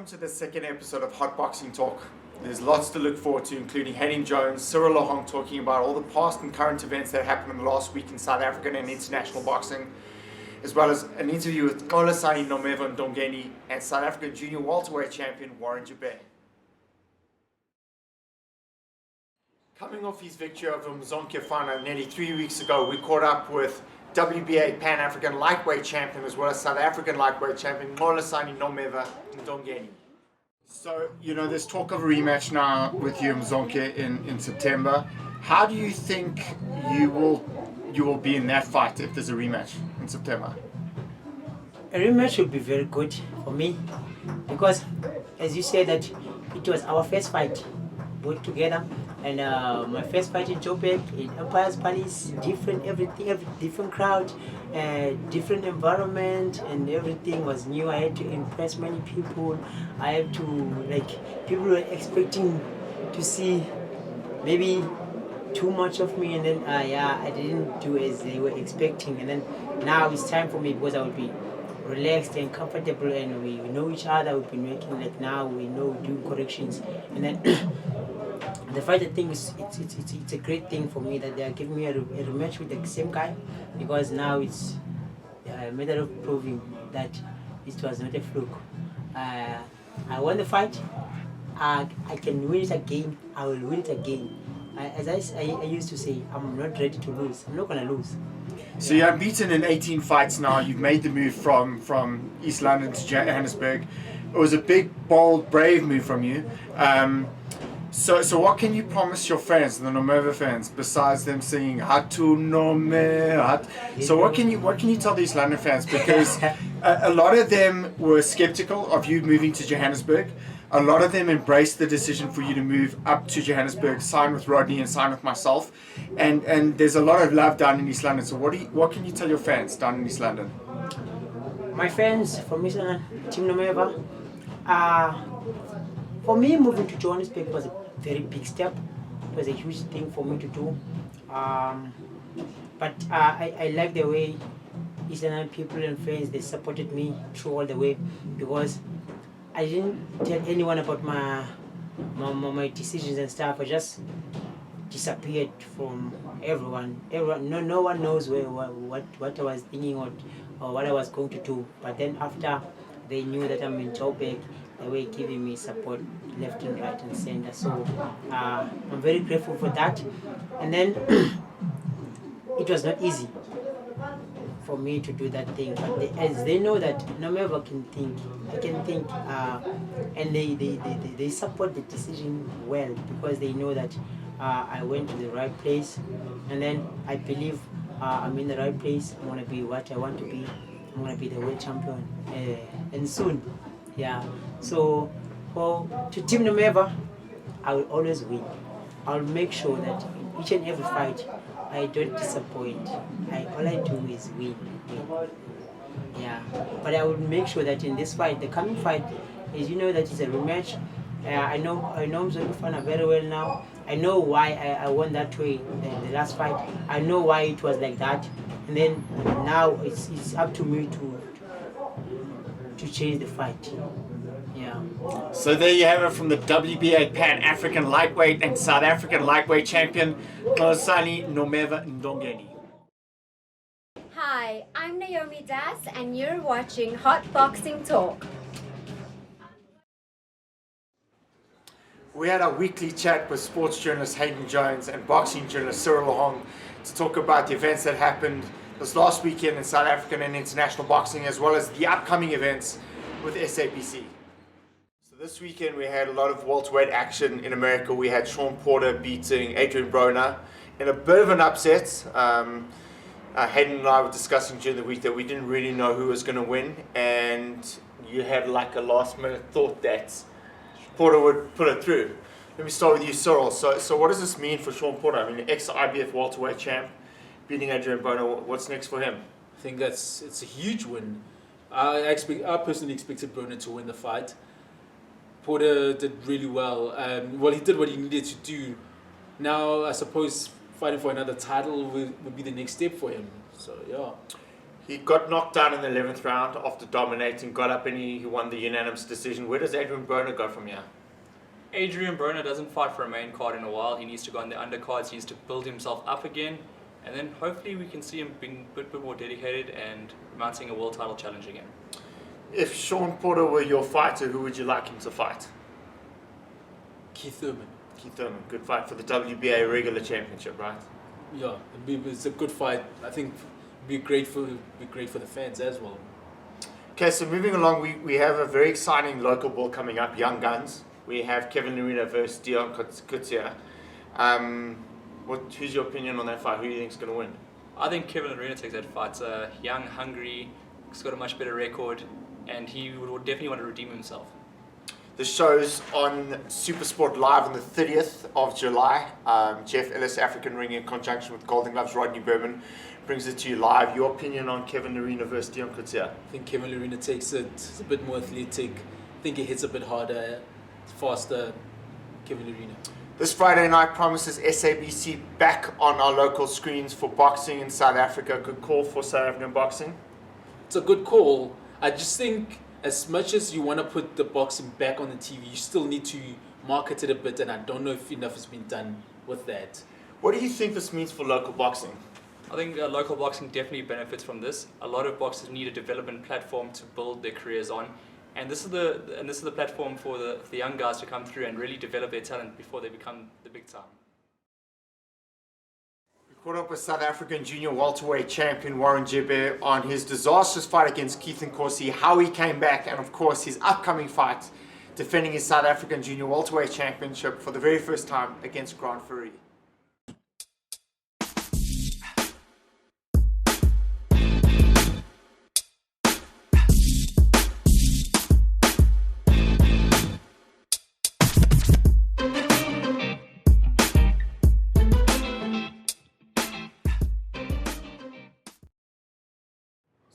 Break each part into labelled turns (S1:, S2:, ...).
S1: to the second episode of Hot Boxing Talk. There's lots to look forward to, including Henning Jones, Cyril Lohong talking about all the past and current events that happened in the last week in South African and international boxing, as well as an interview with Xolisani Ndongeni and South African junior welterweight champion Warren Joubert. Coming off his victory over Mzonke Fana nearly 3 weeks ago, we caught up with WBA Pan-African lightweight champion as well as South African lightweight champion Xolisani Ndongeni. So, there's talk of a rematch now with you and Mzonke in September. How do you think you will be in that fight if there's a rematch in September?
S2: A rematch would be very good for me because, as you said, that it was our first fight both together, and my first fight in Joubert in Empire's Palace, different everything, different crowd, different environment, and everything was new. I had to impress many people. I had to people were expecting to see maybe too much of me, and then I didn't do as they were expecting. And then now it's time for me because I will be relaxed and comfortable, and we know each other. We've been working now. We know doing corrections, and then the fight, I think it's a great thing for me that they are giving me a rematch with the same guy, because now it's a matter of proving that it was not a fluke. I won the fight. I can win it again. I will win it again. As I used to say, I'm not ready to lose. I'm not gonna lose.
S1: So you're unbeaten in 18 fights now. You've made the move from East London to Johannesburg. It was a big, bold, brave move from you. So what can you promise your fans, the Nomeva fans, besides them singing Hatu Nome? So what can you tell these London fans? Because a lot of them were skeptical of you moving to Johannesburg. A lot of them embraced the decision for you to move up to Johannesburg, sign with Rodney and sign with myself. And there's a lot of love down in East London. So what can you tell your fans down in East London?
S2: My fans from East London, Team Nomeva, for me moving to Johannesburg was a very big step. It was a huge thing for me to do. But I like the way East London people and friends, they supported me through all the way, because I didn't tell anyone about my decisions and stuff. I just disappeared from everyone. No one knows what I was thinking or what I was going to do. But then after they knew that I'm in Joburg, they were giving me support left and right and center. So I'm very grateful for that. And then it was not easy for me to do that thing, but as they know that Nomeva can think, and they support the decision well, because they know that I went to the right place, and then I believe I'm in the right place. I'm gonna be what I want to be. I'm gonna be the world champion, and soon, yeah. So to Team Nomeva, I will always win. I'll make sure that in each and every fight I don't disappoint. All I do is win. Yeah, but I will make sure that in this fight, the coming fight, is that it's a rematch. I know Mzonke Fana very well now. I know why I won that way the last fight. I know why it was like that, and then now it's up to me to change the fight. Yeah.
S1: So there you have it from the WBA Pan-African lightweight and South African lightweight champion, Xolisani Ndongeni.
S3: Hi, I'm Naomi Das, and you're watching Hot Boxing Talk.
S1: We had a weekly chat with sports journalist Henning Jones and boxing journalist Cyril Lohong to talk about the events that happened this last weekend in South African and international boxing, as well as the upcoming events with SABC. So this weekend we had a lot of welterweight action in America. We had Sean Porter beating Adrian Broner in a bit of an upset. Hayden and I were discussing during the week that we didn't really know who was going to win, and you had like a last minute thought that Porter would put it through. Let me start with you, Cyril. So what does this mean for Sean Porter? I mean, ex-IBF welterweight champ, beating Adrian Broner. What's next for him?
S4: I think it's a huge win. I personally expected Broner to win the fight. Porter did really well. He did what he needed to do. Now, I suppose fighting for another title would be the next step for him. So, yeah.
S1: He got knocked down in the 11th round after dominating, got up and he won the unanimous decision. Where does Adrian Broner go from here?
S5: Adrian Broner doesn't fight for a main card in a while. He needs to go on the undercards. He needs to build himself up again. And then hopefully we can see him being a bit more dedicated and mounting a world title challenge again.
S1: If Sean Porter were your fighter, who would you like him to fight?
S4: Keith Thurman.
S1: Keith Thurman, good fight for the WBA regular championship, right?
S4: Yeah, it's a good fight. I think be great for the fans as well.
S1: Okay, so moving along, we have a very exciting local ball coming up, Young Guns. We have Kevin Lerena versus Dion Kutsia. Who's your opinion on that fight? Who do you think is going to win?
S5: I think Kevin Lerena takes that fight. Young, hungry, he's got a much better record, and he would definitely want to redeem himself.
S1: The show's on Supersport Live on the 30th of July. Jeff Ellis, African Ring, in conjunction with Golden Gloves Rodney Berman, brings it to you live. Your opinion on Kevin Lerena versus Dion Kutsia?
S4: I think Kevin Lerena takes it. It's a bit more athletic. I think he hits a bit harder, faster. Kevin Lerena.
S1: This Friday night promises SABC back on our local screens for boxing in South Africa. Good call for South African boxing.
S4: It's a good call. I just think as much as you want to put the boxing back on the TV, you still need to market it a bit, and I don't know if enough has been done with that.
S1: What do you think this means for local boxing?
S5: I think local boxing definitely benefits from this. A lot of boxers need a development platform to build their careers on, and this is the platform for the young guys to come through and really develop their talent before they become the big time.
S1: We caught up with South African junior welterweight champion Warren Joubert on his disastrous fight against Keith Nkosi, how he came back, and of course his upcoming fight, defending his South African junior welterweight championship for the very first time against Grant Fourie.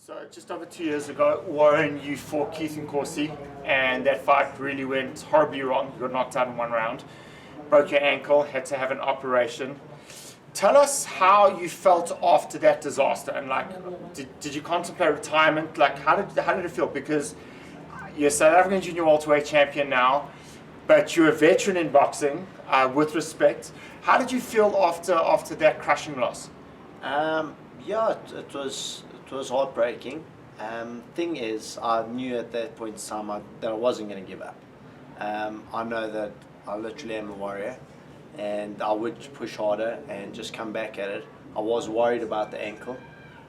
S1: So just over 2 years ago, Warren, you fought Keith Nkosi, and that fight really went horribly wrong. You got knocked out in one round, broke your ankle, had to have an operation. Tell us how you felt after that disaster, and like, did you contemplate retirement? Like, how did it feel? Because you're South African junior welterweight champion now, but you're a veteran in boxing, with respect. How did you feel after that crushing loss?
S6: Yeah, it was heartbreaking. Thing is, I knew at that point in time that I wasn't going to give up. I know that I literally am a warrior, and I would push harder and just come back at it. I was worried about the ankle,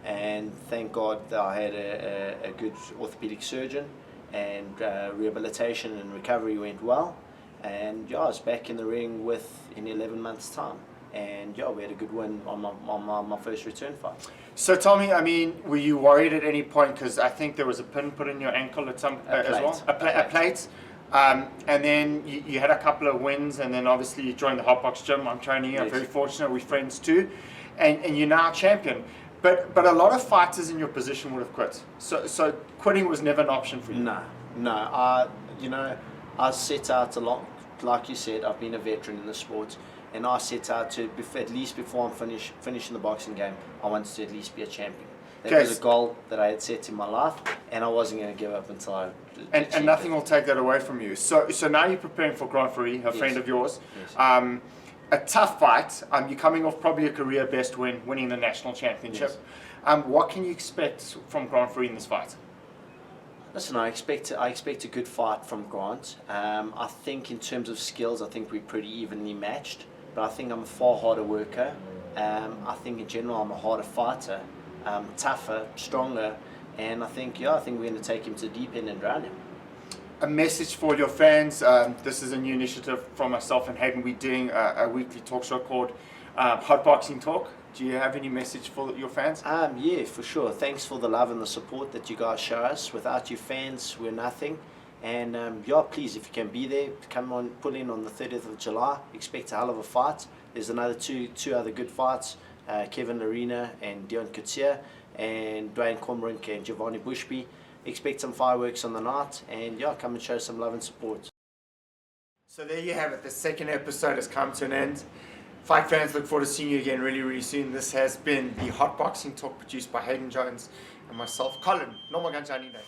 S6: and thank God that I had a good orthopedic surgeon, and rehabilitation and recovery went well. And yeah, I was back in the ring in 11 months' time. And yeah, we had a good win on my first return fight.
S1: So tell me, I mean, were you worried at any point? Because I think there was a pin put in your ankle at some as well, a plate. And then you had a couple of wins, and then obviously you joined the Hotbox Gym. I'm training you. I'm very fortunate. We're friends too, and you're now champion. But a lot of fighters in your position would have quit. So quitting was never an option for you.
S6: No. I set out a lot. Like you said, I've been a veteran in the sport. And I set out to, at least before I'm finishing the boxing game, I wanted to at least be a champion. That was a goal that I had set in my life, and I wasn't going to give up until I
S1: and nothing will take that away from you. So now you're preparing for Grant Fourie, a friend of yours.
S6: Yes.
S1: A tough fight. You're coming off probably a career best win, winning the national championship.
S6: Yes.
S1: What can you expect from Grant Fourie in this fight?
S6: Listen, I expect a good fight from Grant. I think in terms of skills, I think we're pretty evenly matched. But I think I'm a far harder worker. I think in general I'm a harder fighter, tougher, stronger, and I think we're going to take him to the deep end and drown him.
S1: A message for your fans. This is a new initiative from myself and Hayden. We're doing a weekly talk show called Hot Boxing Talk. Do you have any message for your fans?
S6: Yeah, for sure. Thanks for the love and the support that you guys show us. Without you fans, we're nothing. And please, if you can be there, come on, pull in on the 30th of July. Expect a hell of a fight. There's another two other good fights, Kevin Lerena and Dion Kutsia, and Dwayne Cormorant and Giovanni Bushby. Expect some fireworks on the night, and come and show some love and support.
S1: So there you have it. The second episode has come to an end. Fight fans, look forward to seeing you again really soon. This has been the Hot Boxing Talk produced by Hayden Jones and myself, Colin. No more Ganjani Day.